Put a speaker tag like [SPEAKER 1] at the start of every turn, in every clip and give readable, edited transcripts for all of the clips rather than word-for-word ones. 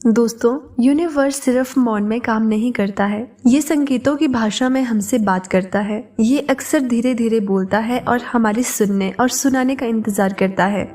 [SPEAKER 1] दोस्तों, यूनिवर्स सिर्फ मौन में काम नहीं करता है, ये संकेतों की भाषा में हमसे बात करता है। ये अक्सर धीरे धीरे बोलता है और हमारे सुनने और सुनाने का इंतजार करता है।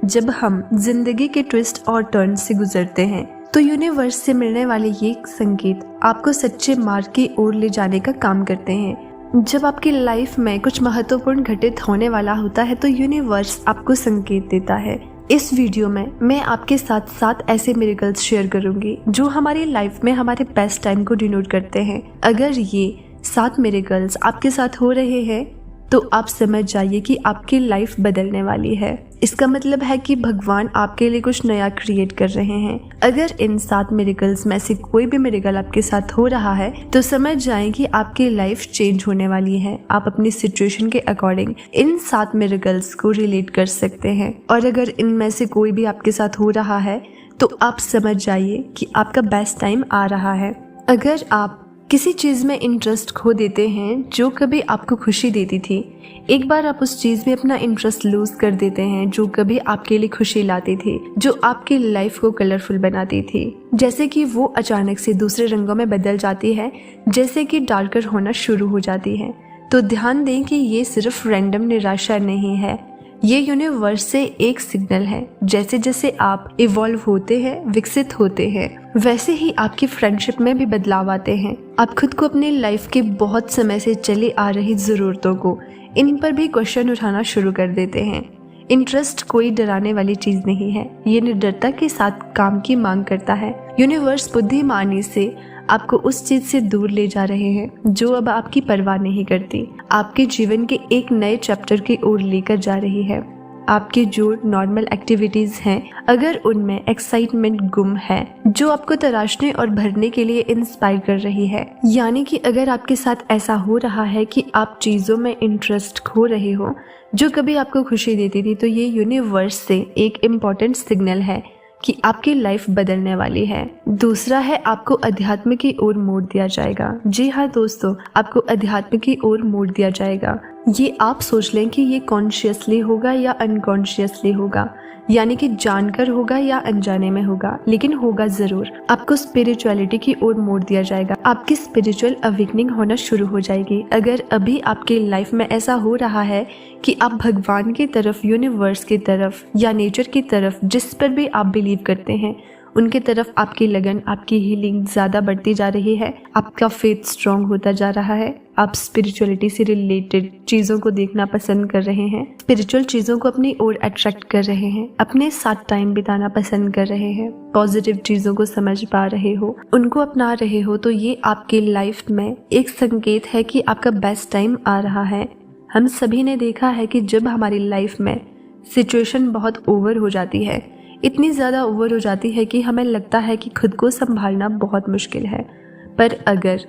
[SPEAKER 1] जब हम जिंदगी के ट्विस्ट और टर्न से गुजरते हैं तो यूनिवर्स से मिलने वाले ये संकेत आपको सच्चे मार्ग की ओर ले जाने का काम करते हैं। जब आपकी लाइफ में कुछ महत्वपूर्ण घटित होने वाला होता है तो यूनिवर्स आपको संकेत देता है। इस वीडियो में मैं आपके साथ 7 ऐसे मिरेकल्स शेयर करूंगी जो हमारी लाइफ में हमारे बेस्ट टाइम को डिनोट करते हैं। अगर ये 7 मिरेकल्स आपके साथ हो रहे हैं तो आप समझ जाइए कि आपकी लाइफ बदलने वाली है। इसका मतलब है कि भगवान आपके लिए कुछ नया क्रिएट कर रहे हैं। अगर इन 7 मिरेकल्स में से कोई भी मिरेकल आपके साथ हो रहा है तो समझ जाएं कि आपकी लाइफ चेंज होने वाली है। आप अपनी सिचुएशन के अकॉर्डिंग इन 7 मिरेकल्स को रिलेट कर सकते हैं और अगर इनमें से कोई भी आपके साथ हो रहा है तो आप समझ जाइए कि आपका बेस्ट टाइम आ रहा है। अगर आप किसी चीज़ में इंटरेस्ट खो देते हैं जो कभी आपको खुशी देती थी, एक बार आप उस चीज़ में अपना इंटरेस्ट लूज कर देते हैं जो कभी आपके लिए खुशी लाती थी, जो आपकी लाइफ को कलरफुल बनाती थी, जैसे कि वो अचानक से दूसरे रंगों में बदल जाती है, जैसे कि डार्कर होना शुरू हो जाती है, तो ध्यान दें कि ये सिर्फ रैंडम निराशा नहीं है, ये यूनिवर्स से एक सिग्नल है। जैसे जैसे आप इवॉल्व होते हैं, विकसित होते हैं, वैसे ही आपकी फ्रेंडशिप में भी बदलाव आते हैं। आप खुद को अपनी लाइफ के बहुत समय से चली आ रही ज़रूरतों को इन पर भी क्वेश्चन उठाना शुरू कर देते हैं। इंटरेस्ट कोई डराने वाली चीज़ नहीं है, ये निडरता के साथ काम की मांग करता है। यूनिवर्स बुद्धिमानी से आपको उस चीज से दूर ले जा रहे हैं जो अब आपकी परवाह नहीं करती, आपके जीवन के एक नए चैप्टर की ओर लेकर जा रही है। आपकी जो नॉर्मल एक्टिविटीज हैं, अगर उनमें एक्साइटमेंट गुम है जो आपको तराशने और भरने के लिए इंस्पायर कर रही है, यानी कि अगर आपके साथ ऐसा हो रहा है कि आप चीजों में इंटरेस्ट खो रहे हो जो कभी आपको खुशी देती थी, तो ये यूनिवर्स से एक इम्पोर्टेंट सिग्नल है कि आपकी लाइफ बदलने वाली है। दूसरा है, आपको अध्यात्म की ओर मोड़ दिया जाएगा। जी हाँ दोस्तों, आपको अध्यात्म की ओर मोड़ दिया जाएगा। ये आप सोच लें कि ये कॉन्शियसली होगा या अनकॉन्शियसली होगा, यानी कि जानकर होगा या अनजाने में होगा, लेकिन होगा जरूर। आपको स्पिरिचुअलिटी की ओर मोड़ दिया जाएगा। आपकी स्पिरिचुअल अवेकनिंग होना शुरू हो जाएगी। अगर अभी आपकी लाइफ में ऐसा हो रहा है कि आप भगवान की तरफ, यूनिवर्स की तरफ या नेचर की तरफ, जिस पर भी आप बिलीव करते हैं, उनके तरफ आपकी लगन, आपकी हीलिंग ज़्यादा बढ़ती जा रही है, आपका फेथ स्ट्रॉन्ग होता जा रहा है, आप स्पिरिचुअलिटी से रिलेटेड चीज़ों को देखना पसंद कर रहे हैं, स्पिरिचुअल चीज़ों को अपनी ओर अट्रैक्ट कर रहे हैं, अपने साथ टाइम बिताना पसंद कर रहे हैं, पॉजिटिव चीज़ों को समझ पा रहे हो, उनको अपना रहे हो, तो ये आपकी लाइफ में एक संकेत है कि आपका बेस्ट टाइम आ रहा है। हम सभी ने देखा है कि जब हमारी लाइफ में सिचुएशन बहुत ओवर हो जाती है, इतनी ज़्यादा ओवर हो जाती है कि हमें लगता है कि खुद को संभालना बहुत मुश्किल है, पर अगर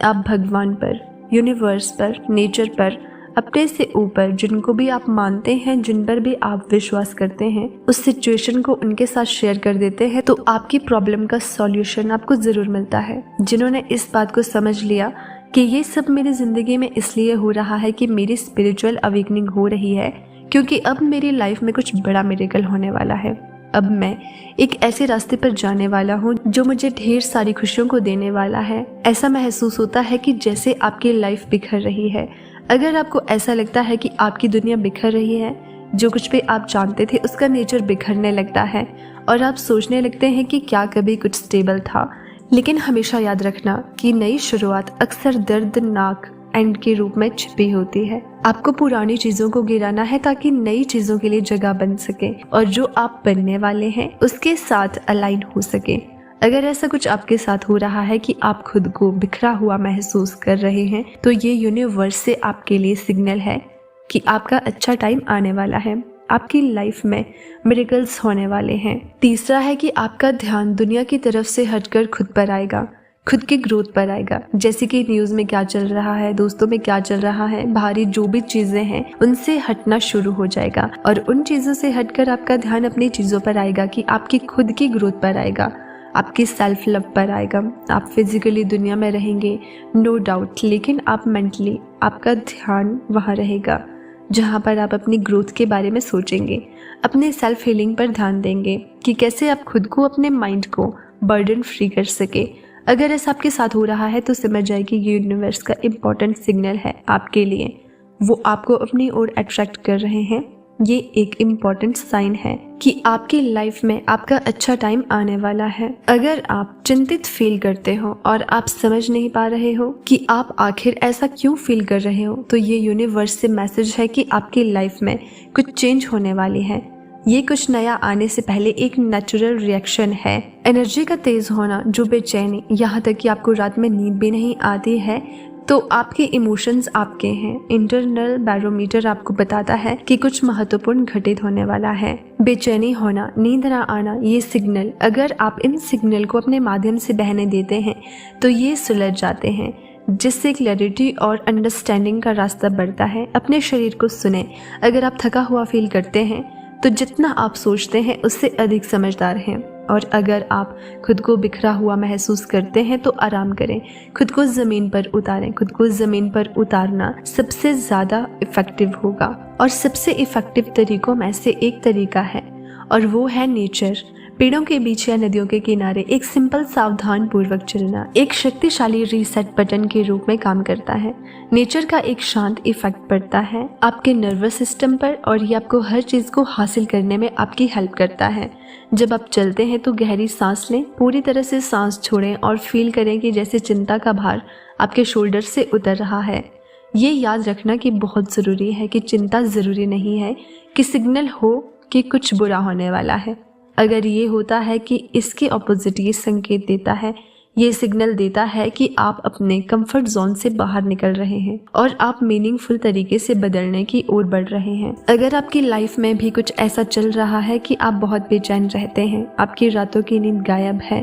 [SPEAKER 1] आप भगवान पर, यूनिवर्स पर, नेचर पर, अपने से ऊपर जिनको भी आप मानते हैं, जिन पर भी आप विश्वास करते हैं, उस सिचुएशन को उनके साथ शेयर कर देते हैं तो आपकी प्रॉब्लम का सॉल्यूशन आपको ज़रूर मिलता है। जिन्होंने इस बात को समझ लिया कि ये सब मेरी ज़िंदगी में इसलिए हो रहा है कि मेरी स्पिरिचुअल अवेकनिंग हो रही है, क्योंकि अब मेरी लाइफ में कुछ बड़ा मिरेकल होने वाला है। अब मैं एक ऐसे रास्ते पर जाने वाला हूँ जो मुझे ढेर सारी खुशियों को देने वाला है। ऐसा महसूस होता है कि जैसे आपकी लाइफ बिखर रही है। अगर आपको ऐसा लगता है कि आपकी दुनिया बिखर रही है, जो कुछ भी आप जानते थे उसका नेचर बिखरने लगता है और आप सोचने लगते हैं कि क्या कभी कुछ स्टेबल था। लेकिन हमेशा याद रखना कि नई शुरुआत अक्सर दर्दनाक एंड के रूप में छिपी होती है। आपको पुरानी चीजों को गिराना है ताकि नई चीजों के लिए जगह बन सके और जो आप बनने वाले हैं उसके साथ अलाइन हो सके। अगर ऐसा कुछ आपके साथ हो रहा है कि आप खुद को बिखरा हुआ महसूस कर रहे हैं, तो ये यूनिवर्स से आपके लिए सिग्नल है कि आपका अच्छा टाइम आने वाला है, आपकी लाइफ में मिरेकल्स होने वाले हैं। तीसरा है कि आपका ध्यान दुनिया की तरफ से हटकर खुद पर आएगा, खुद की ग्रोथ पर आएगा। जैसे कि न्यूज़ में क्या चल रहा है, दोस्तों में क्या चल रहा है, बाहरी जो भी चीज़ें हैं उनसे हटना शुरू हो जाएगा और उन चीज़ों से हटकर आपका ध्यान अपनी चीज़ों पर आएगा कि आपकी खुद की ग्रोथ पर आएगा, आपकी सेल्फ लव पर आएगा। आप फिजिकली दुनिया में रहेंगे नो डाउट, लेकिन आप मेंटली, आपका ध्यान वहाँ रहेगा जहाँ पर आप अपनी ग्रोथ के बारे में सोचेंगे, अपने सेल्फ हीलिंग पर ध्यान देंगे कि कैसे आप खुद को, अपने माइंड को बर्डन फ्री कर सके। अगर ऐसा आपके साथ हो रहा है तो समझ जाए कि ये यूनिवर्स का इम्पोर्टेंट सिग्नल है आपके लिए। वो आपको अपनी ओर अट्रैक्ट कर रहे हैं। ये एक इम्पॉर्टेंट साइन है कि आपकी लाइफ में आपका अच्छा टाइम आने वाला है। अगर आप चिंतित फील करते हो और आप समझ नहीं पा रहे हो कि आप आखिर ऐसा क्यों फील कर रहे हो, तो ये यूनिवर्स से मैसेज है कि आपकी लाइफ में कुछ चेंज होने वाली है। ये कुछ नया आने से पहले एक नेचुरल रिएक्शन है। एनर्जी का तेज होना, जो बेचैनी, यहाँ तक कि आपको रात में नींद भी नहीं आती है, तो आपके इमोशंस आपके हैं। इंटरनल बैरोमीटर आपको बताता है कि कुछ महत्वपूर्ण घटित होने वाला है। बेचैनी होना, नींद ना आना, ये सिग्नल, अगर आप इन सिग्नल को अपने माध्यम से बहने देते हैं तो ये सुलझ जाते हैं, जिससे क्लैरिटी और अंडरस्टैंडिंग का रास्ता बढ़ता है। अपने शरीर को सुने। अगर आप थका हुआ फील करते हैं तो जितना आप सोचते हैं उससे अधिक समझदार हैं। और अगर आप खुद को बिखरा हुआ महसूस करते हैं तो आराम करें, खुद को ज़मीन पर उतारें। खुद को ज़मीन पर उतारना सबसे ज़्यादा इफ़ेक्टिव होगा और सबसे इफ़ेक्टिव तरीकों में से एक तरीका है, और वो है नेचर। पेड़ों के बीच या नदियों के किनारे एक सिंपल सावधान पूर्वक चलना एक शक्तिशाली रीसेट बटन के रूप में काम करता है। नेचर का एक शांत इफेक्ट पड़ता है आपके नर्वस सिस्टम पर, और ये आपको हर चीज़ को हासिल करने में आपकी हेल्प करता है। जब आप चलते हैं तो गहरी सांस लें, पूरी तरह से सांस छोड़ें और फील करें कि जैसे चिंता का भार आपके शोल्डर से उतर रहा है। ये याद रखना कि बहुत ज़रूरी है कि चिंता ज़रूरी नहीं है कि सिग्नल हो कि कुछ बुरा होने वाला है। अगर ये होता है कि इसके ऑपोजिट ये संकेत देता है, ये सिग्नल देता है कि आप अपने कंफर्ट जोन से बाहर निकल रहे हैं और आप मीनिंगफुल तरीके से बदलने की ओर बढ़ रहे हैं। अगर आपकी लाइफ में भी कुछ ऐसा चल रहा है कि आप बहुत बेचैन रहते हैं, आपकी रातों की नींद गायब है,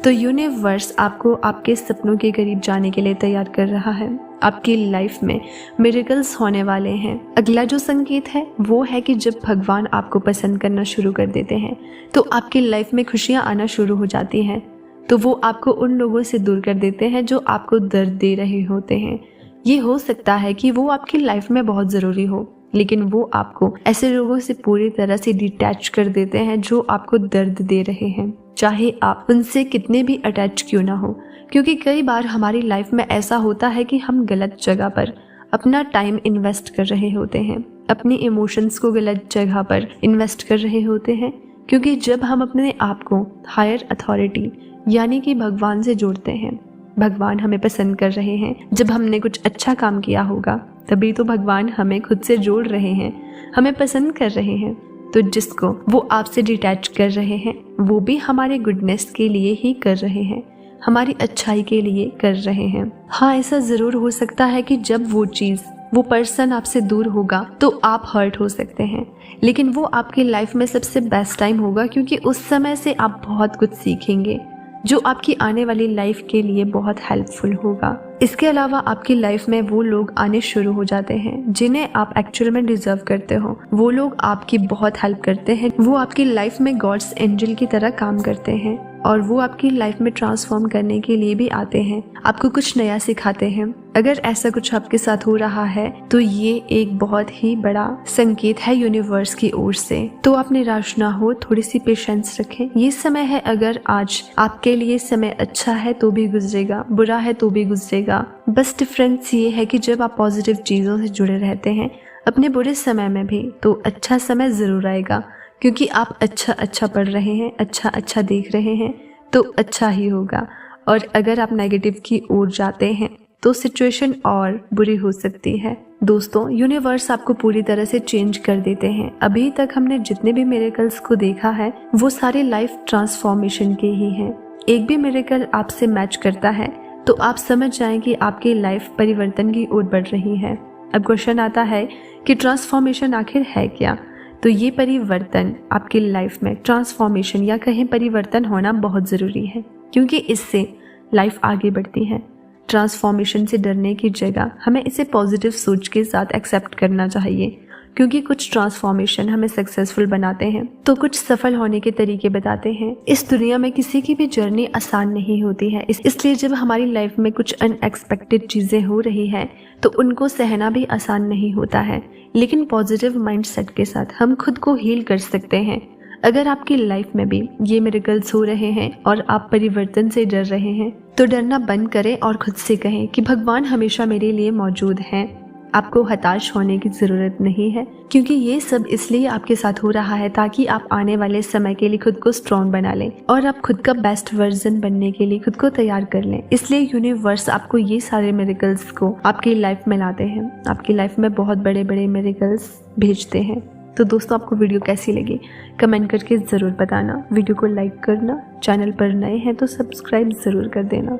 [SPEAKER 1] तो यूनिवर्स आपको आपके सपनों के करीब जाने के लिए तैयार कर रहा है। आपकी लाइफ में मिरेकल्स होने वाले हैं। अगला जो संकेत है वो है कि जब भगवान आपको पसंद करना शुरू कर देते हैं तो आपकी लाइफ में खुशियां आना शुरू हो जाती हैं। तो वो आपको उन लोगों से दूर कर देते हैं जो आपको दर्द दे रहे होते हैं। ये हो सकता है कि वो आपकी लाइफ में बहुत ज़रूरी हो, लेकिन वो आपको ऐसे लोगों से पूरी तरह से डिटैच कर देते हैं जो आपको दर्द दे रहे हैं, चाहे आप उनसे कितने भी अटैच क्यों ना हो। क्योंकि कई बार हमारी लाइफ में ऐसा होता है कि हम गलत जगह पर अपना टाइम इन्वेस्ट कर रहे होते हैं, अपनी इमोशंस को गलत जगह पर इन्वेस्ट कर रहे होते हैं। क्योंकि जब हम अपने आप को हायर अथॉरिटी यानी कि भगवान से जोड़ते हैं, भगवान हमें पसंद कर रहे हैं, जब हमने कुछ अच्छा काम किया होगा तभी तो भगवान हमें खुद से जोड़ रहे हैं, हमें पसंद कर रहे हैं। तो जिसको वो आपसे डिटैच कर रहे हैं वो भी हमारे गुडनेस के लिए ही कर रहे हैं, हमारी अच्छाई के लिए कर रहे हैं। हाँ, ऐसा ज़रूर हो सकता है कि जब वो चीज़, वो पर्सन आपसे दूर होगा तो आप हर्ट हो सकते हैं, लेकिन वो आपकी लाइफ में सबसे बेस्ट टाइम होगा, क्योंकि उस समय से आप बहुत कुछ सीखेंगे जो आपकी आने वाली लाइफ के लिए बहुत हेल्पफुल होगा। इसके अलावा आपकी लाइफ में वो लोग आने शुरू हो जाते हैं जिन्हें आप एक्चुअल में डिजर्व करते हो। वो लोग आपकी बहुत हेल्प करते हैं, वो आपकी लाइफ में गॉड्स एंजल की तरह काम करते हैं और वो आपकी लाइफ में ट्रांसफॉर्म करने के लिए भी आते हैं, आपको कुछ नया सिखाते हैं। अगर ऐसा कुछ आपके साथ हो रहा है तो ये एक बहुत ही बड़ा संकेत है यूनिवर्स की ओर से। तो आप निराश ना हो, थोड़ी सी पेशेंस रखें। ये समय है, अगर आज आपके लिए समय अच्छा है तो भी गुजरेगा, बुरा है तो भी गुजरेगा। बस डिफरेंस ये है कि जब आप पॉजिटिव चीज़ों से जुड़े रहते हैं अपने बुरे समय में भी, तो अच्छा समय ज़रूर आएगा, क्योंकि आप अच्छा पढ़ रहे हैं, अच्छा देख रहे हैं, तो अच्छा ही होगा। और अगर आप नेगेटिव की ओर जाते हैं तो सिचुएशन और बुरी हो सकती है। दोस्तों, यूनिवर्स आपको पूरी तरह से चेंज कर देते हैं। अभी तक हमने जितने भी मिरेकल्स को देखा है वो सारे लाइफ ट्रांसफॉर्मेशन के ही हैं। एक भी मिरेकल आपसे मैच करता है तो आप समझ जाएं कि आपकी लाइफ परिवर्तन की ओर बढ़ रही है। अब क्वेश्चन आता है कि ट्रांसफॉर्मेशन आखिर है क्या? तो ये परिवर्तन आपकी लाइफ में, ट्रांसफॉर्मेशन या कहें परिवर्तन होना बहुत ज़रूरी है, क्योंकि इससे लाइफ आगे बढ़ती है। ट्रांसफॉर्मेशन से डरने की जगह हमें इसे पॉजिटिव सोच के साथ एक्सेप्ट करना चाहिए, क्योंकि कुछ ट्रांसफॉर्मेशन हमें सक्सेसफुल बनाते हैं तो कुछ सफल होने के तरीके बताते हैं। इस दुनिया में किसी की भी जर्नी आसान नहीं होती है, इसलिए जब हमारी लाइफ में कुछ अनएक्सपेक्टेड चीज़ें हो रही हैं तो उनको सहना भी आसान नहीं होता है। लेकिन पॉजिटिव माइंडसेट के साथ हम खुद को हील कर सकते हैं। अगर आपकी लाइफ में भी ये मिरेकल्स हो रहे हैं और आप परिवर्तन से डर रहे हैं तो डरना बंद करें और खुद से कहें कि भगवान हमेशा मेरे लिए मौजूद हैं। आपको हताश होने की ज़रूरत नहीं है, क्योंकि ये सब इसलिए आपके साथ हो रहा है ताकि आप आने वाले समय के लिए खुद को स्ट्रॉन्ग बना लें और आप खुद का बेस्ट वर्जन बनने के लिए खुद को तैयार कर लें। इसलिए यूनिवर्स आपको ये सारे मिरेकल्स को आपकी लाइफ में लाते हैं, आपकी लाइफ में बहुत बड़े बड़े मिरेकल्स भेजते हैं। तो दोस्तों, आपको वीडियो कैसी लगी कमेंट करके ज़रूर बताना। वीडियो को लाइक करना, चैनल पर नए हैं तो सब्सक्राइब ज़रूर कर देना।